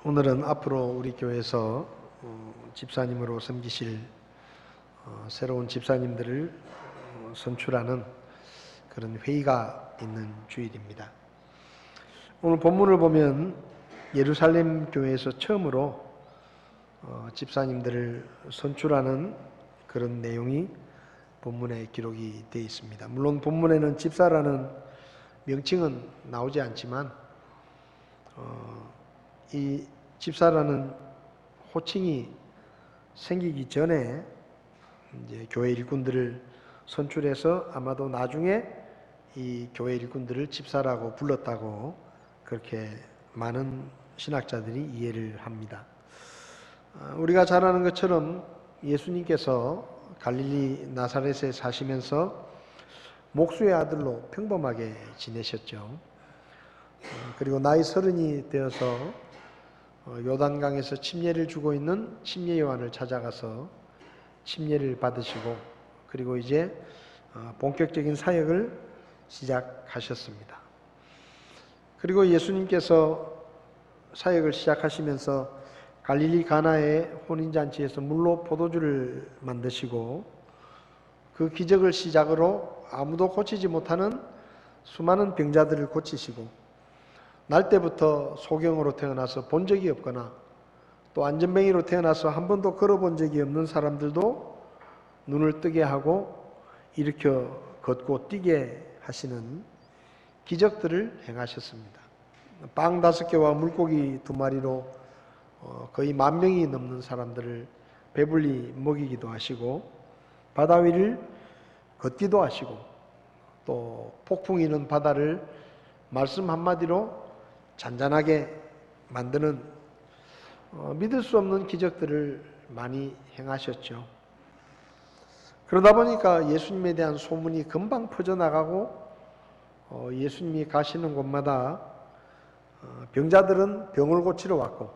오늘은 앞으로 우리 교회에서 집사님으로 섬기실 새로운 집사님들을 선출하는 그런 회의가 있는 주일입니다. 오늘 본문을 보면 예루살렘 교회에서 처음으로 집사님들을 선출하는 그런 내용이 본문에 기록이 되어 있습니다. 물론 본문에는 집사라는 명칭은 나오지 않지만 이 집사라는 호칭이 생기기 전에 이제 교회 일꾼들을 선출해서 아마도 나중에 이 교회 일꾼들을 집사라고 불렀다고 그렇게 많은 신학자들이 이해를 합니다. 우리가 잘 아는 것처럼 예수님께서 갈릴리 나사렛에 사시면서 목수의 아들로 평범하게 지내셨죠. 그리고 나이 30이 되어서 요단강에서 침례를 주고 있는 침례 요한을 찾아가서 침례를 받으시고 그리고 이제 본격적인 사역을 시작하셨습니다. 그리고 예수님께서 사역을 시작하시면서 갈릴리 가나의 혼인잔치에서 물로 포도주를 만드시고 그 기적을 시작으로 아무도 고치지 못하는 수많은 병자들을 고치시고 날 때부터 소경으로 태어나서 본 적이 없거나 또 안전뱅이로 태어나서 한 번도 걸어본 적이 없는 사람들도 눈을 뜨게 하고 일으켜 걷고 뛰게 하시는 기적들을 행하셨습니다. 빵 5개와 물고기 2마리로 거의 10,000명이 넘는 사람들을 배불리 먹이기도 하시고 바다 위를 걷기도 하시고 또 폭풍이 는 바다를 말씀 한마디로 잔잔하게 만드는 믿을 수 없는 기적들을 많이 행하셨죠. 그러다 보니까 예수님에 대한 소문이 금방 퍼져나가고 예수님이 가시는 곳마다 병자들은 병을 고치러 왔고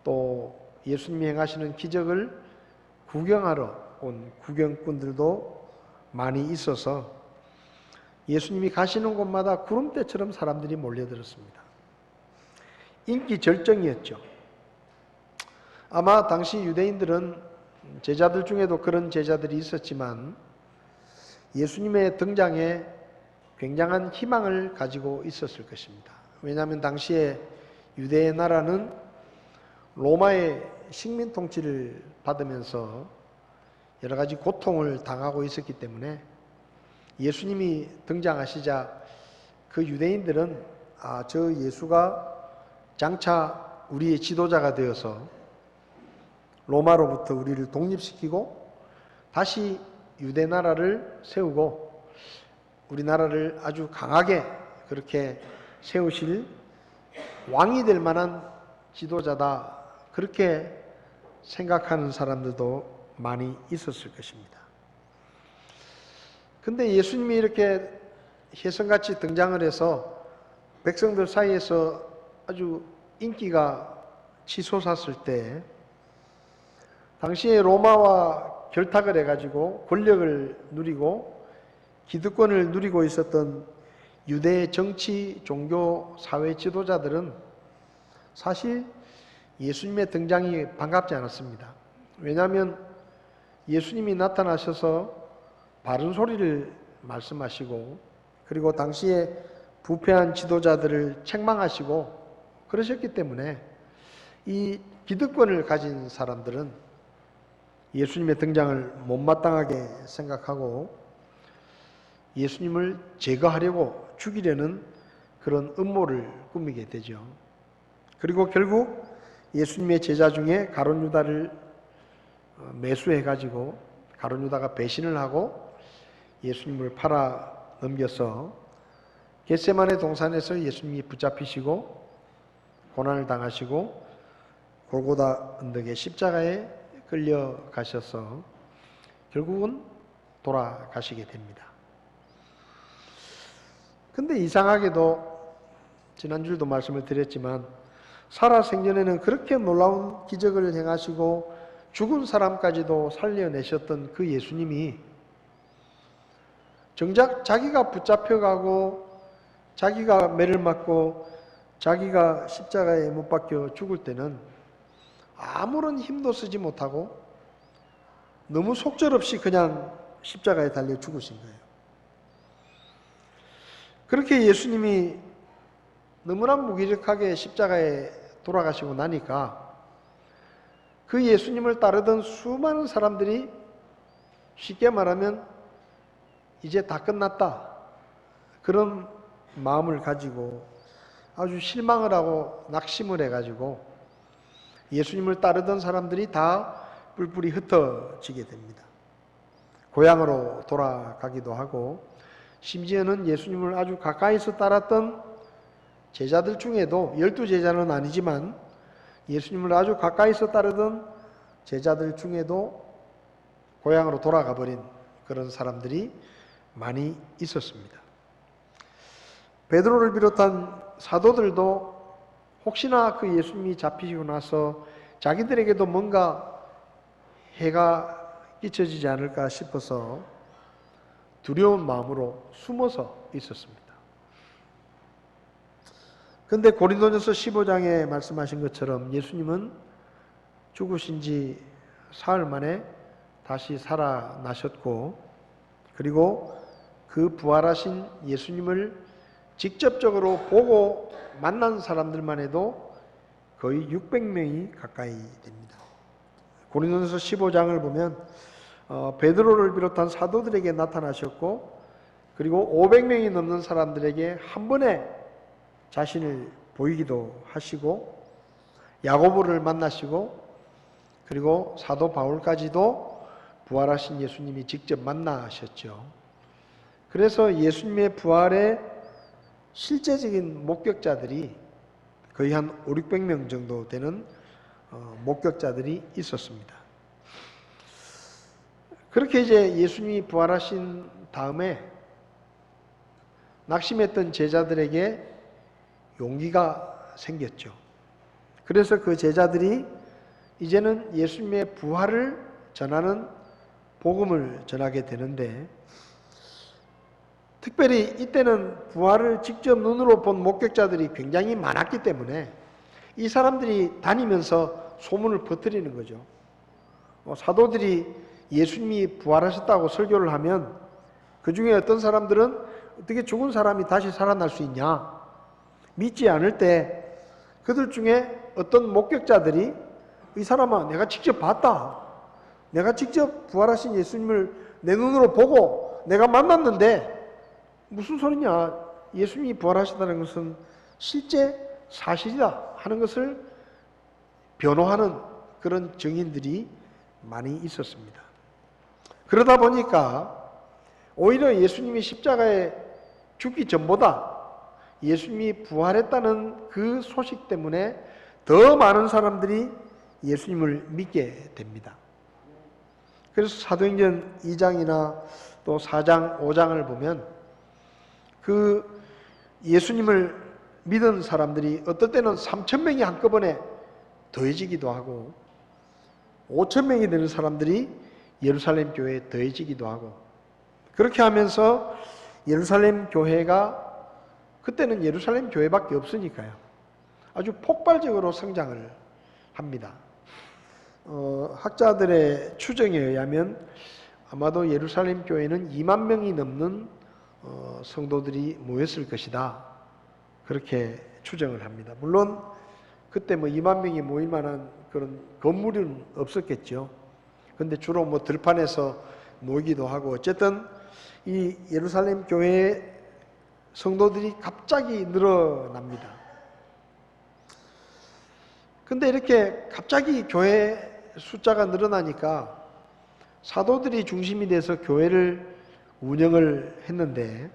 또 예수님이 행하시는 기적을 구경하러 온 구경꾼들도 많이 있어서 예수님이 가시는 곳마다 구름대처럼 사람들이 몰려들었습니다. 인기 절정이었죠. 아마 당시 유대인들은 제자들 중에도 그런 제자들이 있었지만 예수님의 등장에 굉장한 희망을 가지고 있었을 것입니다. 왜냐하면 당시에 유대의 나라는 로마의 식민 통치를 받으면서 여러 가지 고통을 당하고 있었기 때문에 예수님이 등장하시자 그 유대인들은 저 예수가 장차 우리의 지도자가 되어서 로마로부터 우리를 독립시키고 다시 유대 나라를 세우고 우리나라를 아주 강하게 그렇게 세우실 왕이 될 만한 지도자다, 그렇게 생각하는 사람들도 많이 있었을 것입니다. 근데 예수님이 이렇게 혜성같이 등장을 해서 백성들 사이에서 아주 인기가 치솟았을 때 당시에 로마와 결탁을 해가지고 권력을 누리고 기득권을 누리고 있었던 유대의 정치, 종교, 사회 지도자들은 사실 예수님의 등장이 반갑지 않았습니다. 왜냐하면 예수님이 나타나셔서 바른 소리를 말씀하시고 그리고 당시에 부패한 지도자들을 책망하시고 그러셨기 때문에 이 기득권을 가진 사람들은 예수님의 등장을 못마땅하게 생각하고 예수님을 제거하려고 죽이려는 그런 음모를 꾸미게 되죠. 그리고 결국 예수님의 제자 중에 가룟 유다를 매수해가지고 가룟 유다가 배신을 하고 예수님을 팔아 넘겨서 겟세마네 동산에서 예수님이 붙잡히시고 고난을 당하시고 골고다 언덕의 십자가에 끌려가셔서 결국은 돌아가시게 됩니다. 근데 이상하게도 지난주에도 말씀을 드렸지만 살아생전에는 그렇게 놀라운 기적을 행하시고 죽은 사람까지도 살려내셨던 그 예수님이 정작 자기가 붙잡혀가고 자기가 매를 맞고 자기가 십자가에 못 박혀 죽을 때는 아무런 힘도 쓰지 못하고 너무 속절없이 그냥 십자가에 달려 죽으신 거예요. 그렇게 예수님이 너무나 무기력하게 십자가에 돌아가시고 나니까 그 예수님을 따르던 수많은 사람들이 쉽게 말하면 이제 다 끝났다, 그런 마음을 가지고 아주 실망을 하고 낙심을 해가지고 예수님을 따르던 사람들이 다 뿔뿔이 흩어지게 됩니다. 고향으로 돌아가기도 하고, 심지어는 예수님을 아주 가까이서 따랐던 제자들 중에도, 12제자는 아니지만 예수님을 아주 가까이서 따르던 제자들 중에도 고향으로 돌아가 버린 그런 사람들이 많이 있었습니다. 베드로를 비롯한 사도들도 혹시나 그 예수님이 잡히시고 나서 자기들에게도 뭔가 해가 끼쳐지지 않을까 싶어서 두려운 마음으로 숨어서 있었습니다. 그런데 고린도전서 15장에 말씀하신 것처럼 예수님은 죽으신 지 사흘 만에 다시 살아나셨고, 그리고 그 부활하신 예수님을 직접적으로 보고 만난 사람들만 해도 거의 600명이 가까이 됩니다. 고린도전서 15장을 보면 베드로를 비롯한 사도들에게 나타나셨고, 그리고 500명이 넘는 사람들에게 한 번에 자신을 보이기도 하시고, 야고보를 만나시고, 그리고 사도 바울까지도 부활하신 예수님이 직접 만나셨죠. 그래서 예수님의 부활의 실제적인 목격자들이 거의 한 500~600명 정도 되는 목격자들이 있었습니다. 그렇게 이제 예수님이 부활하신 다음에 낙심했던 제자들에게 용기가 생겼죠. 그래서 그 제자들이 이제는 예수님의 부활을 전하는 복음을 전하게 되는데, 특별히 이때는 부활을 직접 눈으로 본 목격자들이 굉장히 많았기 때문에 이 사람들이 다니면서 소문을 퍼뜨리는 거죠. 사도들이 예수님이 부활하셨다고 설교를 하면 그 중에 어떤 사람들은 어떻게 죽은 사람이 다시 살아날 수 있냐, 믿지 않을 때 그들 중에 어떤 목격자들이 이 사람아, 내가 직접 봤다, 내가 직접 부활하신 예수님을 내 눈으로 보고 내가 만났는데 무슨 소리냐, 예수님이 부활하셨다는 것은 실제 사실이다 하는 것을 변호하는 그런 증인들이 많이 있었습니다. 그러다 보니까 오히려 예수님이 십자가에 죽기 전보다 예수님이 부활했다는 그 소식 때문에 더 많은 사람들이 예수님을 믿게 됩니다. 그래서 사도행전 2장이나 또 4장, 5장을 보면 그 예수님을 믿은 사람들이 어떨 때는 3,000명이 한꺼번에 더해지기도 하고 5,000명이 되는 사람들이 예루살렘 교회에 더해지기도 하고, 그렇게 하면서 예루살렘 교회가, 그때는 예루살렘 교회밖에 없으니까요, 아주 폭발적으로 성장을 합니다. 학자들의 추정에 의하면 아마도 예루살렘 교회는 2만 명이 넘는 성도들이 모였을 것이다, 그렇게 추정을 합니다. 물론 그때 2만 명이 모일 만한 그런 건물은 없었겠죠. 근데 주로 들판에서 모이기도 하고, 어쨌든 이 예루살렘 교회의 성도들이 갑자기 늘어납니다. 근데 이렇게 갑자기 교회 숫자가 늘어나니까 사도들이 중심이 돼서 교회를 운영을 했는데,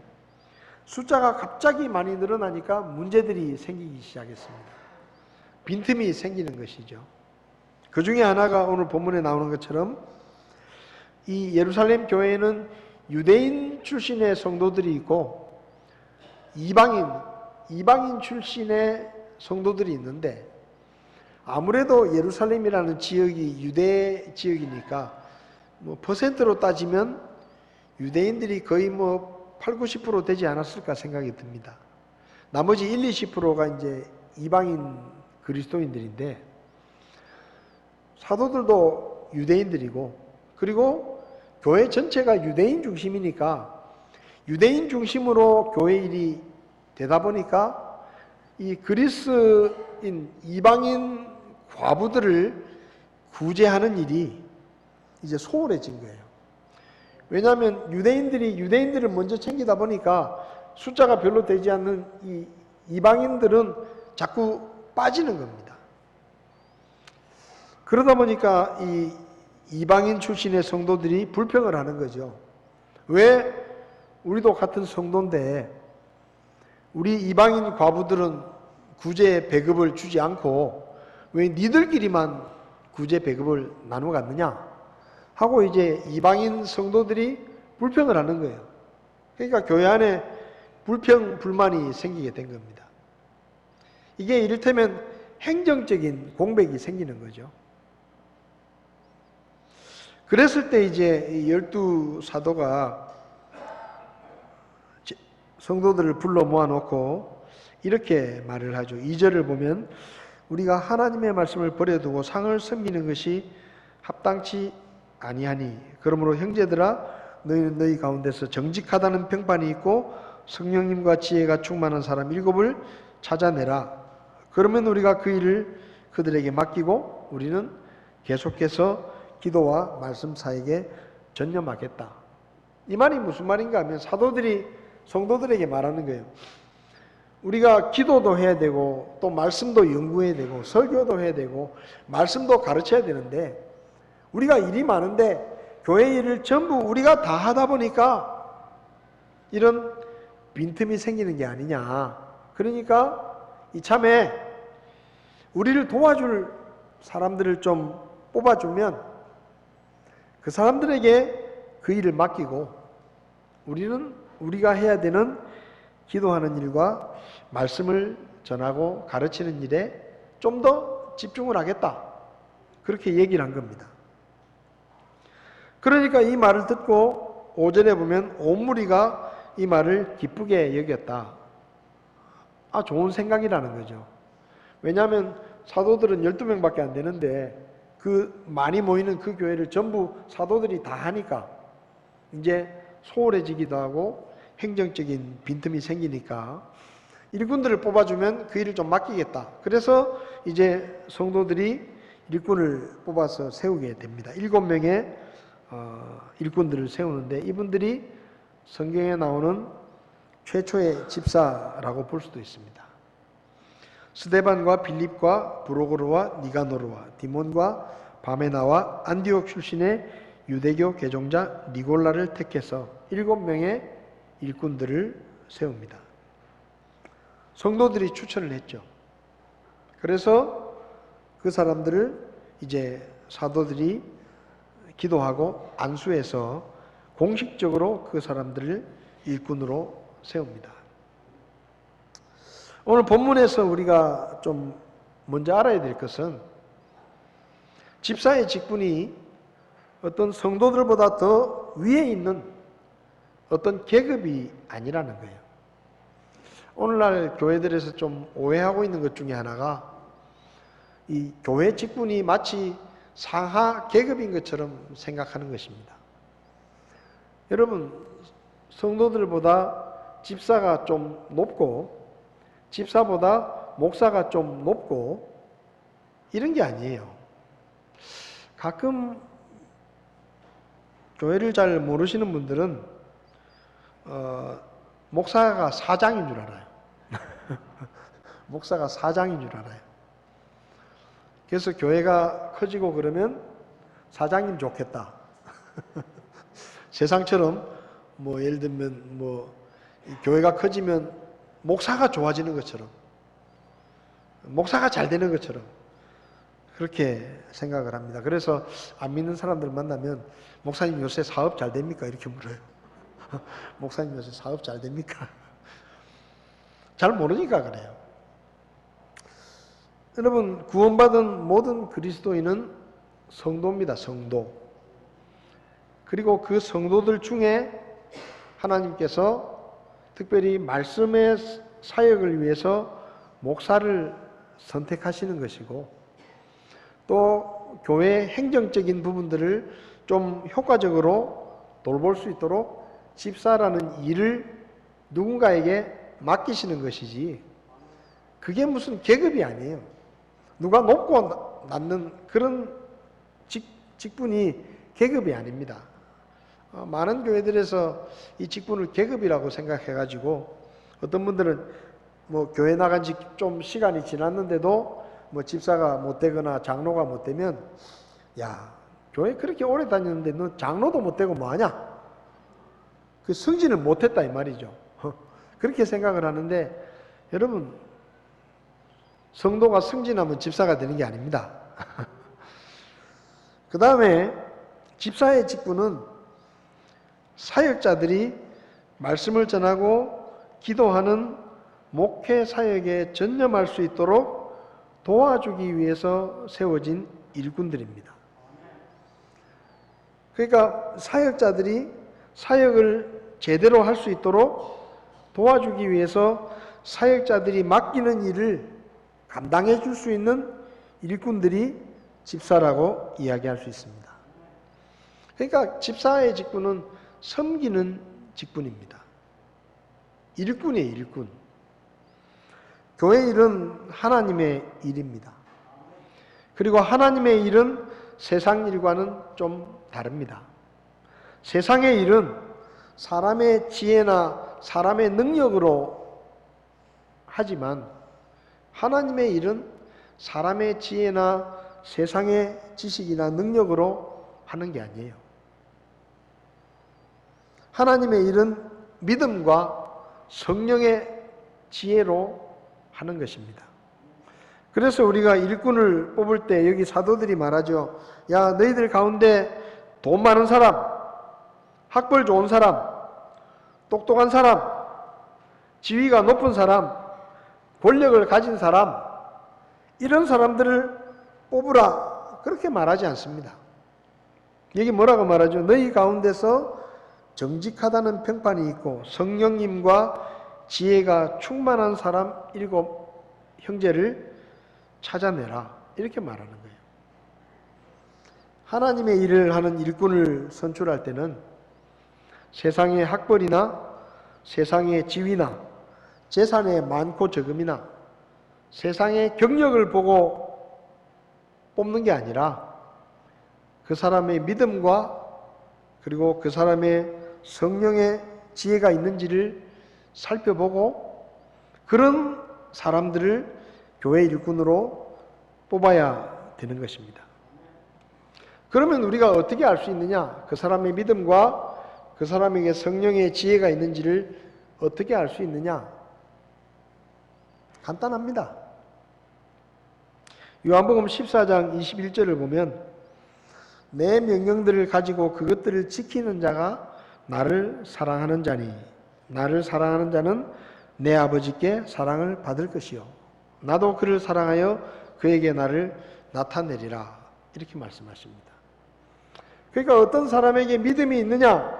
숫자가 갑자기 많이 늘어나니까 문제들이 생기기 시작했습니다. 빈틈이 생기는 것이죠. 그 중에 하나가 오늘 본문에 나오는 것처럼 이 예루살렘 교회에는 유대인 출신의 성도들이 있고 이방인 출신의 성도들이 있는데, 아무래도 예루살렘이라는 지역이 유대 지역이니까 퍼센트로 따지면 유대인들이 거의 8~90% 되지 않았을까 생각이 듭니다. 나머지 1~20%가 이제 이방인 그리스도인들인데 사도들도 유대인들이고 그리고 교회 전체가 유대인 중심이니까 유대인 중심으로 교회 일이 되다 보니까 이 그리스인 이방인 과부들을 구제하는 일이 이제 소홀해진 거예요. 왜냐하면 유대인들을 먼저 챙기다 보니까 숫자가 별로 되지 않는 이 이방인들은 자꾸 빠지는 겁니다. 그러다 보니까 이 이방인 출신의 성도들이 불평을 하는 거죠. 왜 우리도 같은 성도인데 우리 이방인 과부들은 구제 배급을 주지 않고 왜 니들끼리만 구제 배급을 나누어 갔느냐 하고 이제 이방인 성도들이 불평을 하는 거예요. 그러니까 교회 안에 불평, 불만이 생기게 된 겁니다. 이게 이를테면 행정적인 공백이 생기는 거죠. 그랬을 때 이제 12 사도가 성도들을 불러 모아놓고 이렇게 말을 하죠. 2절을 보면 우리가 하나님의 말씀을 버려두고 상을 섬기는 것이 합당치 아니하니 그러므로 형제들아 너희는 너희 가운데서 정직하다는 평판이 있고 성령님과 지혜가 충만한 사람 7을 찾아내라. 그러면 우리가 그 일을 그들에게 맡기고 우리는 계속해서 기도와 말씀 사이에 전념하겠다. 이 말이 무슨 말인가 하면 사도들이 성도들에게 말하는 거예요. 우리가 기도도 해야 되고 또 말씀도 연구해야 되고 설교도 해야 되고 말씀도 가르쳐야 되는데 우리가 일이 많은데 교회 일을 전부 우리가 다 하다 보니까 이런 빈틈이 생기는 게 아니냐. 그러니까 이참에 우리를 도와줄 사람들을 좀 뽑아주면 그 사람들에게 그 일을 맡기고 우리는 우리가 해야 되는 기도하는 일과 말씀을 전하고 가르치는 일에 좀 더 집중을 하겠다. 그렇게 얘기를 한 겁니다. 그러니까 이 말을 듣고 5절에 보면 온 무리가 이 말을 기쁘게 여겼다. 좋은 생각이라는 거죠. 왜냐하면 사도들은 12명밖에 안 되는데 그 많이 모이는 그 교회를 전부 사도들이 다 하니까 이제 소홀해지기도 하고 행정적인 빈틈이 생기니까 일꾼들을 뽑아주면 그 일을 좀 맡기겠다. 그래서 이제 성도들이 일꾼을 뽑아서 세우게 됩니다. 7명의 일꾼들을 세우는데 이분들이 성경에 나오는 최초의 집사라고 볼 수도 있습니다. 스데반과 빌립과 브로고르와 니가노르와 디몬과 바메나와 안디옥 출신의 유대교 개종자 니골라를 택해서 7명의 일꾼들을 세웁니다. 성도들이 추천을 했죠. 그래서 그 사람들을 이제 사도들이 기도하고 안수해서 공식적으로 그 사람들을 일꾼으로 세웁니다. 오늘 본문에서 우리가 좀 먼저 알아야 될 것은 집사의 직분이 어떤 성도들보다 더 위에 있는 어떤 계급이 아니라는 거예요. 오늘날 교회들에서 좀 오해하고 있는 것 중에 하나가 이 교회 직분이 마치 상하 계급인 것처럼 생각하는 것입니다. 여러분, 성도들보다 집사가 좀 높고 집사보다 목사가 좀 높고 이런 게 아니에요. 가끔 교회를 잘 모르시는 분들은 목사가 사장인 줄 알아요. 목사가 사장인 줄 알아요. 그래서 교회가 커지고 그러면 사장님 좋겠다. 세상처럼 예를 들면 교회가 커지면 목사가 좋아지는 것처럼 목사가 잘 되는 것처럼 그렇게 생각을 합니다. 그래서 안 믿는 사람들 만나면 목사님 요새 사업 잘 됩니까? 이렇게 물어요. 목사님 요새 사업 잘 됩니까? 잘 모르니까 그래요. 여러분, 구원받은 모든 그리스도인은 성도입니다. 성도. 그리고 그 성도들 중에 하나님께서 특별히 말씀의 사역을 위해서 목사를 선택하시는 것이고, 또 교회 행정적인 부분들을 좀 효과적으로 돌볼 수 있도록 집사라는 일을 누군가에게 맡기시는 것이지, 그게 무슨 계급이 아니에요. 누가 높고 낮는 그런 직분이 계급이 아닙니다. 많은 교회들에서 이 직분을 계급이라고 생각해가지고, 어떤 분들은 뭐 교회 나간 지 좀 시간이 지났는데도 뭐 집사가 못 되거나 장로가 못 되면, 야, 교회 그렇게 오래 다녔는데 너 장로도 못 되고 뭐 하냐? 그 승진을 못 했다 이 말이죠. 그렇게 생각을 하는데, 여러분, 성도가 승진하면 집사가 되는 게 아닙니다. 그 다음에 집사의 직분은 사역자들이 말씀을 전하고 기도하는 목회 사역에 전념할 수 있도록 도와주기 위해서 세워진 일꾼들입니다. 그러니까 사역자들이 사역을 제대로 할 수 있도록 도와주기 위해서 사역자들이 맡기는 일을 감당해 줄 수 있는 일꾼들이 집사라고 이야기할 수 있습니다. 그러니까 집사의 직분은 섬기는 직분입니다. 일꾼이에요, 일꾼. 교회 일은 하나님의 일입니다. 그리고 하나님의 일은 세상 일과는 좀 다릅니다. 세상의 일은 사람의 지혜나 사람의 능력으로 하지만, 하나님의 일은 사람의 지혜나 세상의 지식이나 능력으로 하는 게 아니에요. 하나님의 일은 믿음과 성령의 지혜로 하는 것입니다. 그래서 우리가 일꾼을 뽑을 때 여기 사도들이 말하죠. 야, 너희들 가운데 돈 많은 사람, 학벌 좋은 사람, 똑똑한 사람, 지위가 높은 사람, 권력을 가진 사람, 이런 사람들을 뽑으라, 그렇게 말하지 않습니다. 여기 뭐라고 말하죠? 너희 가운데서 정직하다는 평판이 있고 성령님과 지혜가 충만한 사람 7 형제를 찾아내라, 이렇게 말하는 거예요. 하나님의 일을 하는 일꾼을 선출할 때는 세상의 학벌이나 세상의 지위나 재산의 많고 적음이나 세상의 경력을 보고 뽑는 게 아니라 그 사람의 믿음과 그리고 그 사람의 성령의 지혜가 있는지를 살펴보고 그런 사람들을 교회 일꾼으로 뽑아야 되는 것입니다. 그러면 우리가 어떻게 알 수 있느냐? 그 사람의 믿음과 그 사람에게 성령의 지혜가 있는지를 어떻게 알 수 있느냐? 간단합니다. 요한복음 14장 21절을 보면 내 명령들을 가지고 그것들을 지키는 자가 나를 사랑하는 자니 나를 사랑하는 자는 내 아버지께 사랑을 받을 것이요 나도 그를 사랑하여 그에게 나를 나타내리라, 이렇게 말씀하십니다. 그러니까 어떤 사람에게 믿음이 있느냐,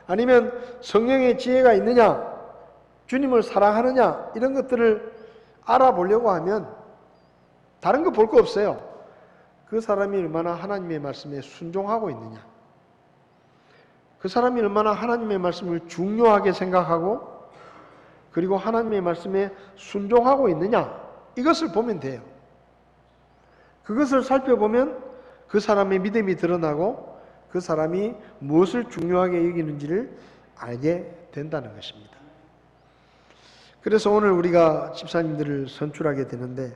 아니면 성령의 지혜가 있느냐, 주님을 사랑하느냐, 이런 것들을 알아보려고 하면 다른 거 볼 거 없어요. 그 사람이 얼마나 하나님의 말씀에 순종하고 있느냐, 그 사람이 얼마나 하나님의 말씀을 중요하게 생각하고 그리고 하나님의 말씀에 순종하고 있느냐, 이것을 보면 돼요. 그것을 살펴보면 그 사람의 믿음이 드러나고 그 사람이 무엇을 중요하게 여기는지를 알게 된다는 것입니다. 그래서 오늘 우리가 집사님들을 선출하게 되는데,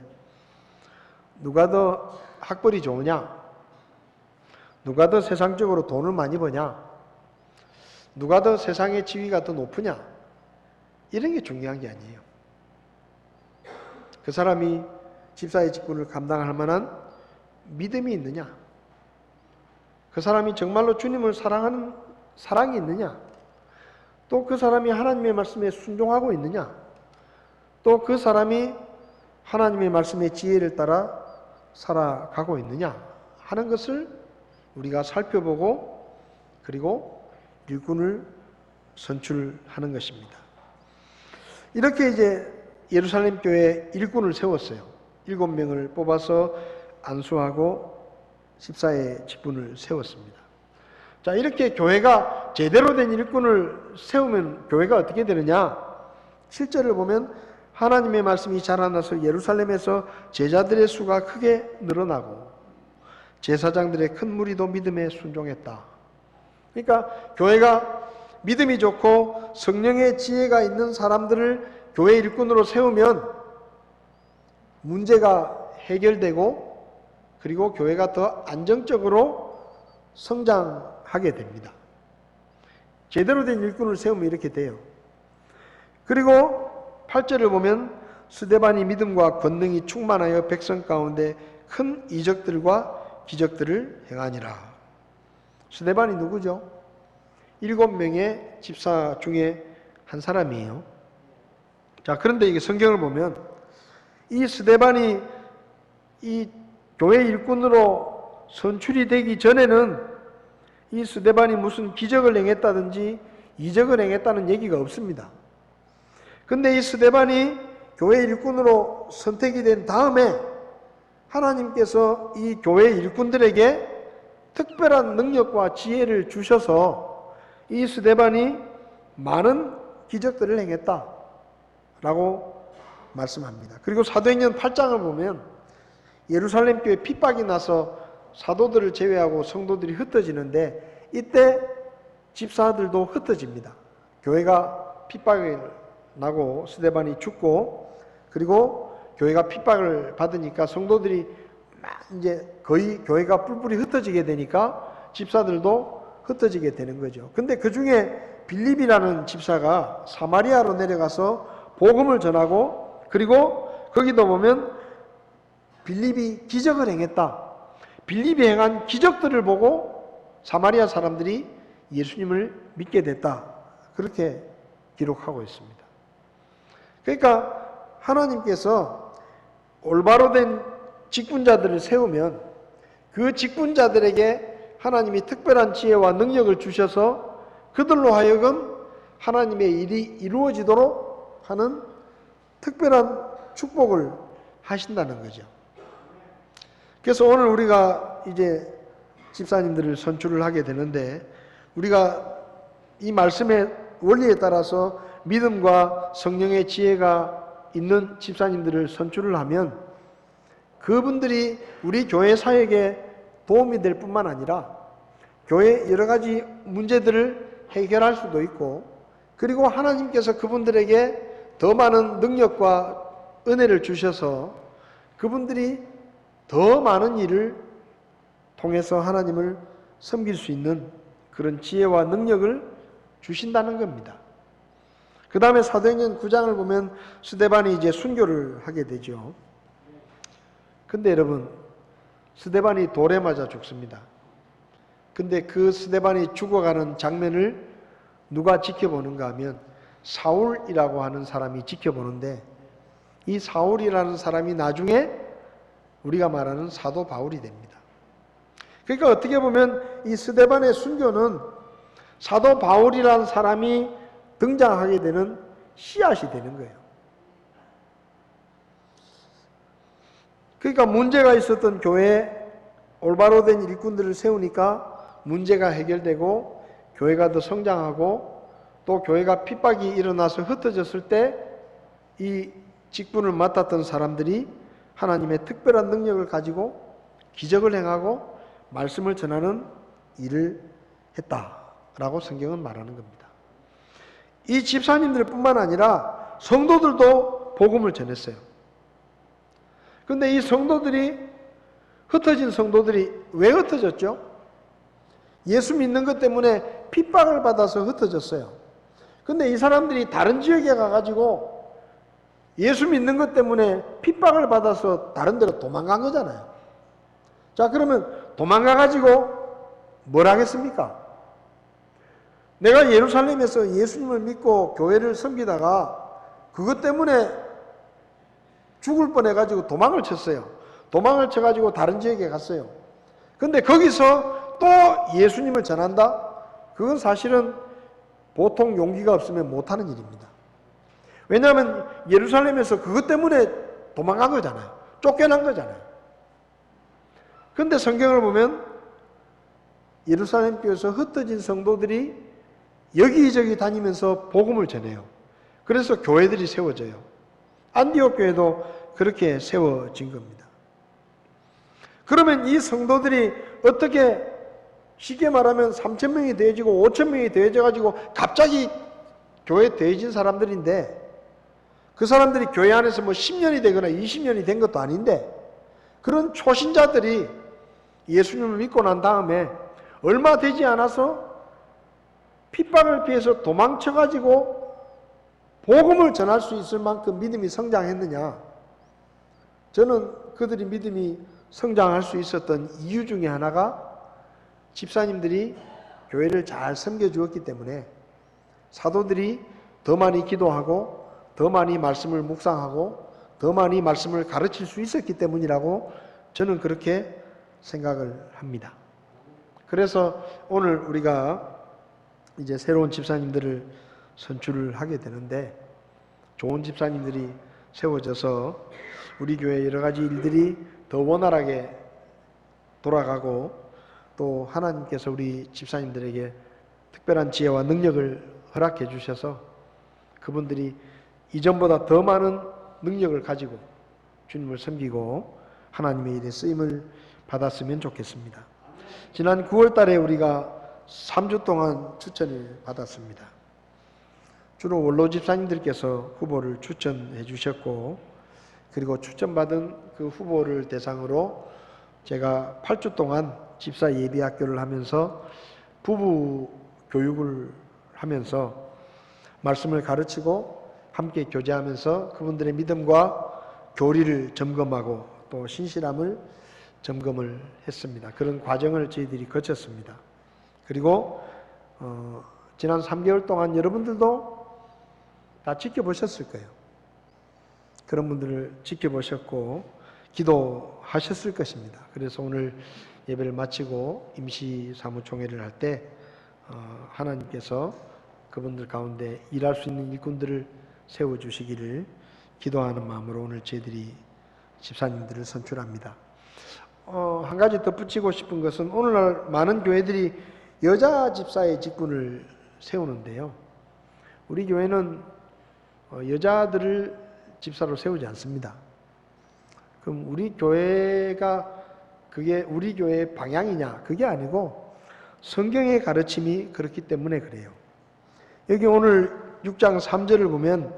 누가 더 학벌이 좋으냐, 누가 더 세상적으로 돈을 많이 버냐, 누가 더 세상의 지위가 더 높으냐, 이런 게 중요한 게 아니에요. 그 사람이 집사의 직분을 감당할 만한 믿음이 있느냐, 그 사람이 정말로 주님을 사랑하는 사랑이 있느냐, 또 그 사람이 하나님의 말씀에 순종하고 있느냐, 또 그 사람이 하나님의 말씀의 지혜를 따라 살아가고 있느냐 하는 것을 우리가 살펴보고 그리고 일꾼을 선출하는 것입니다. 이렇게 이제 예루살렘 교회에 일꾼을 세웠어요. 7명을 뽑아서 안수하고 14의 직분을 세웠습니다. 자, 이렇게 교회가 제대로 된 일꾼을 세우면 교회가 어떻게 되느냐? 7절을 보면 하나님의 말씀이 자라나서 예루살렘에서 제자들의 수가 크게 늘어나고 제사장들의 큰 무리도 믿음에 순종했다. 그러니까 교회가 믿음이 좋고 성령의 지혜가 있는 사람들을 교회 일꾼으로 세우면 문제가 해결되고 그리고 교회가 더 안정적으로 성장하게 됩니다. 제대로 된 일꾼을 세우면 이렇게 돼요. 그리고 8절을 보면 스데반이 믿음과 권능이 충만하여 백성 가운데 큰 이적들과 기적들을 행하니라. 스데반이 누구죠? 7명의 집사 중에 한 사람이에요. 자, 그런데 이게 성경을 보면 이 스데반이 이 교회 일꾼으로 선출이 되기 전에는 이 스데반이 무슨 기적을 행했다든지 이적을 행했다는 얘기가 없습니다. 근데 이 스데반이 교회 일꾼으로 선택이 된 다음에 하나님께서 이 교회 일꾼들에게 특별한 능력과 지혜를 주셔서 이 스데반이 많은 기적들을 행했다라고 말씀합니다. 그리고 사도행전 8장을 보면 예루살렘 교회 핍박이 나서 사도들을 제외하고 성도들이 흩어지는데 이때 집사들도 흩어집니다. 교회가 핍박이 나고 스데반이 죽고 그리고 교회가 핍박을 받으니까 성도들이 막 이제 거의 교회가 뿔뿔이 흩어지게 되니까 집사들도 흩어지게 되는 거죠. 근데 그 중에 빌립이라는 집사가 사마리아로 내려가서 복음을 전하고 그리고 거기도 보면 빌립이 기적을 행했다. 빌립이 행한 기적들을 보고 사마리아 사람들이 예수님을 믿게 됐다. 그렇게 기록하고 있습니다. 그러니까 하나님께서 올바로 된 직분자들을 세우면 그 직분자들에게 하나님이 특별한 지혜와 능력을 주셔서 그들로 하여금 하나님의 일이 이루어지도록 하는 특별한 축복을 하신다는 거죠. 그래서 오늘 우리가 이제 집사님들을 선출을 하게 되는데 우리가 이 말씀의 원리에 따라서 믿음과 성령의 지혜가 있는 집사님들을 선출을 하면 그분들이 우리 교회 사역에 도움이 될 뿐만 아니라 교회 여러 가지 문제들을 해결할 수도 있고 그리고 하나님께서 그분들에게 더 많은 능력과 은혜를 주셔서 그분들이 더 많은 일을 통해서 하나님을 섬길 수 있는 그런 지혜와 능력을 주신다는 겁니다. 그 다음에 사도행전 9장을 보면 스데반이 이제 순교를 하게 되죠. 근데 여러분, 스데반이 돌에 맞아 죽습니다. 근데 그 스데반이 죽어가는 장면을 누가 지켜보는가 하면 사울이라고 하는 사람이 지켜보는데 이 사울이라는 사람이 나중에 우리가 말하는 사도 바울이 됩니다. 그러니까 어떻게 보면 이 스데반의 순교는 사도 바울이라는 사람이 등장하게 되는 씨앗이 되는 거예요. 그러니까 문제가 있었던 교회에 올바로 된 일꾼들을 세우니까 문제가 해결되고 교회가 더 성장하고 또 교회가 핍박이 일어나서 흩어졌을 때 이 직분을 맡았던 사람들이 하나님의 특별한 능력을 가지고 기적을 행하고 말씀을 전하는 일을 했다라고 성경은 말하는 겁니다. 이 집사님들 뿐만 아니라 성도들도 복음을 전했어요. 그런데 이 성도들이 흩어진 성도들이 왜 흩어졌죠? 예수 믿는 것 때문에 핍박을 받아서 흩어졌어요. 그런데 이 사람들이 다른 지역에 가가지고 예수 믿는 것 때문에 핍박을 받아서 다른 데로 도망간 거잖아요. 자, 그러면 도망가가지고 뭘 하겠습니까? 내가 예루살렘에서 예수님을 믿고 교회를 섬기다가 그것 때문에 죽을 뻔해가지고 도망을 쳤어요. 도망을 쳐가지고 다른 지역에 갔어요. 근데 거기서 또 예수님을 전한다? 그건 사실은 보통 용기가 없으면 못하는 일입니다. 왜냐하면 예루살렘에서 그것 때문에 도망간 거잖아요. 쫓겨난 거잖아요. 그런데 성경을 보면 예루살렘 교회에서 흩어진 성도들이 여기저기 다니면서 복음을 전해요. 그래서 교회들이 세워져요. 안디옥 교회도 그렇게 세워진 겁니다. 그러면 이 성도들이 어떻게 쉽게 말하면 3,000명이 되어지고 5,000명이 되어져가지고 갑자기 교회에 되어진 사람들인데 그 사람들이 교회 안에서 뭐 10년이 되거나 20년이 된 것도 아닌데 그런 초신자들이 예수님을 믿고 난 다음에 얼마 되지 않아서 핍박을 피해서 도망쳐가지고 복음을 전할 수 있을 만큼 믿음이 성장했느냐? 저는 그들이 믿음이 성장할 수 있었던 이유 중에 하나가 집사님들이 교회를 잘 섬겨주었기 때문에 사도들이 더 많이 기도하고 더 많이 말씀을 묵상하고 더 많이 말씀을 가르칠 수 있었기 때문이라고 저는 그렇게 생각을 합니다. 그래서 오늘 우리가 이제 새로운 집사님들을 선출을 하게 되는데 좋은 집사님들이 세워져서 우리 교회 여러 가지 일들이 더 원활하게 돌아가고 또 하나님께서 우리 집사님들에게 특별한 지혜와 능력을 허락해 주셔서 그분들이 이전보다 더 많은 능력을 가지고 주님을 섬기고 하나님의 일에 쓰임을 받았으면 좋겠습니다. 지난 9월 달에 우리가 3주 동안 추천을 받았습니다. 주로 원로 집사님들께서 후보를 추천해 주셨고 그리고 추천받은 그 후보를 대상으로 제가 8주 동안 집사 예비학교를 하면서 부부 교육을 하면서 말씀을 가르치고 함께 교제하면서 그분들의 믿음과 교리를 점검하고 또 신실함을 점검을 했습니다. 그런 과정을 저희들이 거쳤습니다. 그리고 지난 3개월 동안 여러분들도 다 지켜보셨을 거예요. 그런 분들을 지켜보셨고 기도하셨을 것입니다. 그래서 오늘 예배를 마치고 임시 사무총회를 할 때 하나님께서 그분들 가운데 일할 수 있는 일꾼들을 세워주시기를 기도하는 마음으로 오늘 저희들이 집사님들을 선출합니다. 한 가지 덧붙이고 싶은 것은 오늘날 많은 교회들이 여자 집사의 직분을 세우는데요. 우리 교회는 여자들을 집사로 세우지 않습니다. 그럼 우리 교회가 그게 우리 교회의 방향이냐? 그게 아니고 성경의 가르침이 그렇기 때문에 그래요. 여기 오늘 6장 3절을 보면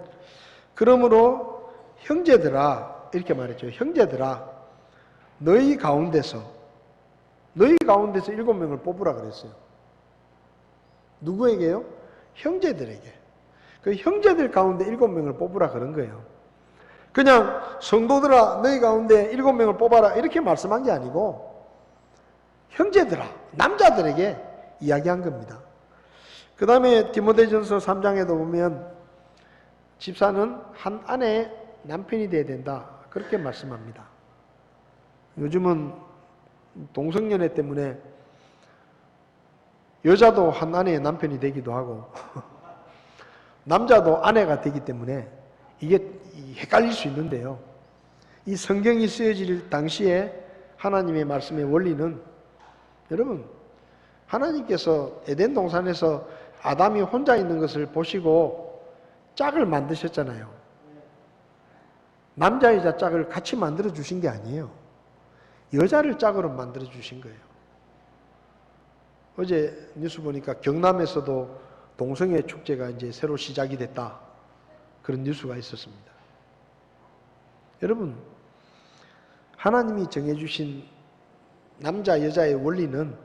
그러므로 형제들아 이렇게 말했죠. 형제들아 너희 가운데서 7명을 뽑으라 그랬어요. 누구에게요? 형제들에게. 그 형제들 가운데 7명을 뽑으라 그런 거예요. 그냥 성도들아 너희 가운데 7명을 뽑아라 이렇게 말씀한 게 아니고 형제들아 남자들에게 이야기한 겁니다. 그 다음에 디모데전서 3장에도 보면 집사는 한 아내의 남편이 돼야 된다 그렇게 말씀합니다. 요즘은 동성연애 때문에 여자도 한 아내의 남편이 되기도 하고 남자도 아내가 되기 때문에 이게 헷갈릴 수 있는데요. 이 성경이 쓰여질 당시에 하나님의 말씀의 원리는 여러분 하나님께서 에덴 동산에서 아담이 혼자 있는 것을 보시고 짝을 만드셨잖아요. 남자 여자 짝을 같이 만들어 주신 게 아니에요. 여자를 짝으로 만들어 주신 거예요. 어제 뉴스 보니까 경남에서도 동성애 축제가 이제 새로 시작이 됐다. 그런 뉴스가 있었습니다. 여러분, 하나님이 정해주신 남자, 여자의 원리는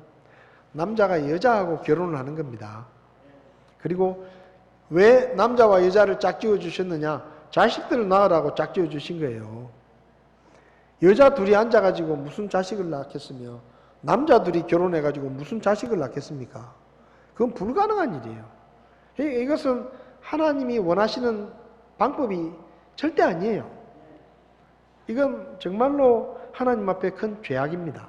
남자가 여자하고 결혼을 하는 겁니다. 그리고 왜 남자와 여자를 짝지어 주셨느냐? 자식들을 낳으라고 짝지어 주신 거예요. 여자 둘이 앉아가지고 무슨 자식을 낳겠으며 남자 둘이 결혼해가지고 무슨 자식을 낳겠습니까? 그건 불가능한 일이에요. 이것은 하나님이 원하시는 방법이 절대 아니에요. 이건 정말로 하나님 앞에 큰 죄악입니다.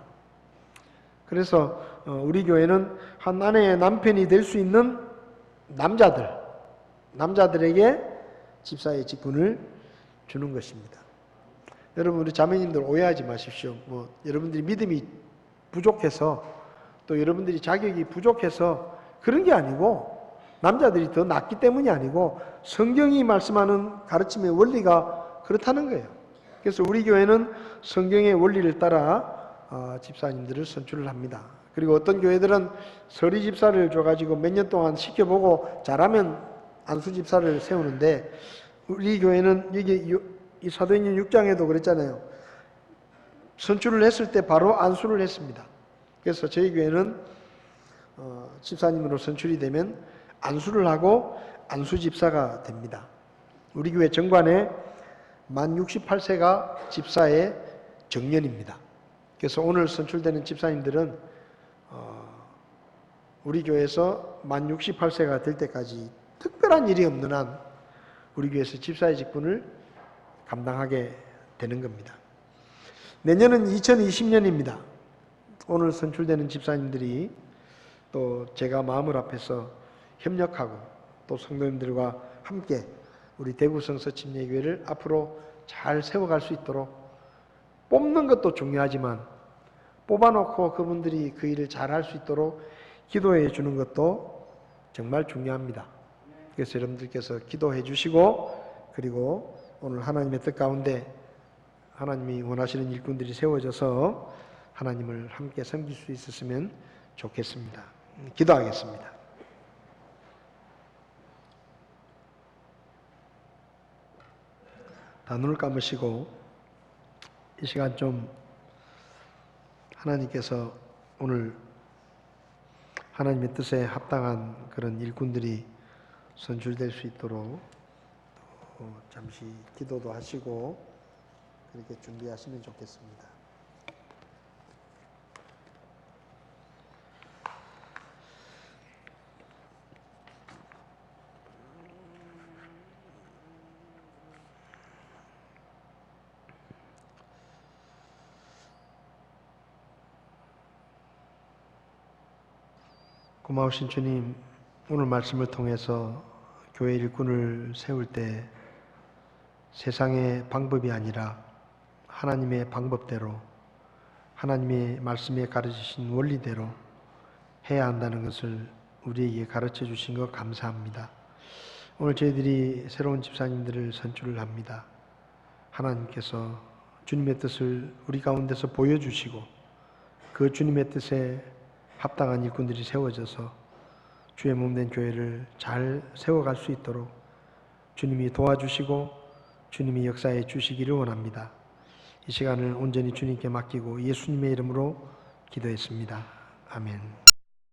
그래서 우리 교회는 한 아내의 남편이 될 수 있는 남자들에게 집사의 직분을 주는 것입니다. 여러분 우리 자매님들 오해하지 마십시오. 뭐 여러분들이 믿음이 부족해서 또 여러분들이 자격이 부족해서 그런 게 아니고 남자들이 더 낫기 때문이 아니고 성경이 말씀하는 가르침의 원리가 그렇다는 거예요. 그래서 우리 교회는 성경의 원리를 따라 집사님들을 선출을 합니다. 그리고 어떤 교회들은 서리 집사를 줘가지고 몇 년 동안 시켜보고 잘하면 안수 집사를 세우는데 우리 교회는 여기 이 사도행전 6장에도 그랬잖아요. 선출을 했을 때 바로 안수를 했습니다. 그래서 저희 교회는 집사님으로 선출이 되면 안수를 하고 안수 집사가 됩니다. 우리 교회 정관에 만 68세가 집사의 정년입니다. 그래서 오늘 선출되는 집사님들은 우리 교회에서 만 68세가 될 때까지 특별한 일이 없는 한 우리 교회에서 집사의 직분을 감당하게 되는 겁니다. 내년은 2020년입니다. 오늘 선출되는 집사님들이 또 제가 마음을 합해서 협력하고 또 성도님들과 함께 우리 대구 성서침례교회를 앞으로 잘 세워갈 수 있도록 뽑는 것도 중요하지만 뽑아놓고 그분들이 그 일을 잘 할 수 있도록 기도해 주는 것도 정말 중요합니다. 그래서 여러분들께서 기도해 주시고 그리고 오늘 하나님의 뜻 가운데 하나님이 원하시는 일꾼들이 세워져서 하나님을 함께 섬길 수 있었으면 좋겠습니다. 기도하겠습니다. 다 눈을 감으시고 이 시간 좀 하나님께서 오늘 하나님의 뜻에 합당한 그런 일꾼들이 선출될 수 있도록 잠시 기도도 하시고 그렇게 준비하시면 좋겠습니다. 고마우신 주님, 오늘 말씀을 통해서 교회 일꾼을 세울 때 세상의 방법이 아니라 하나님의 방법대로 하나님의 말씀에 가르치신 원리대로 해야 한다는 것을 우리에게 가르쳐 주신 것 감사합니다. 오늘 저희들이 새로운 집사님들을 선출을 합니다. 하나님께서 주님의 뜻을 우리 가운데서 보여주시고 그 주님의 뜻에 합당한 일꾼들이 세워져서 주의 몸된 교회를 잘 세워갈 수 있도록 주님이 도와주시고 주님이 역사해 주시기를 원합니다. 이 시간을 온전히 주님께 맡기고 예수님의 이름으로 기도했습니다. 아멘.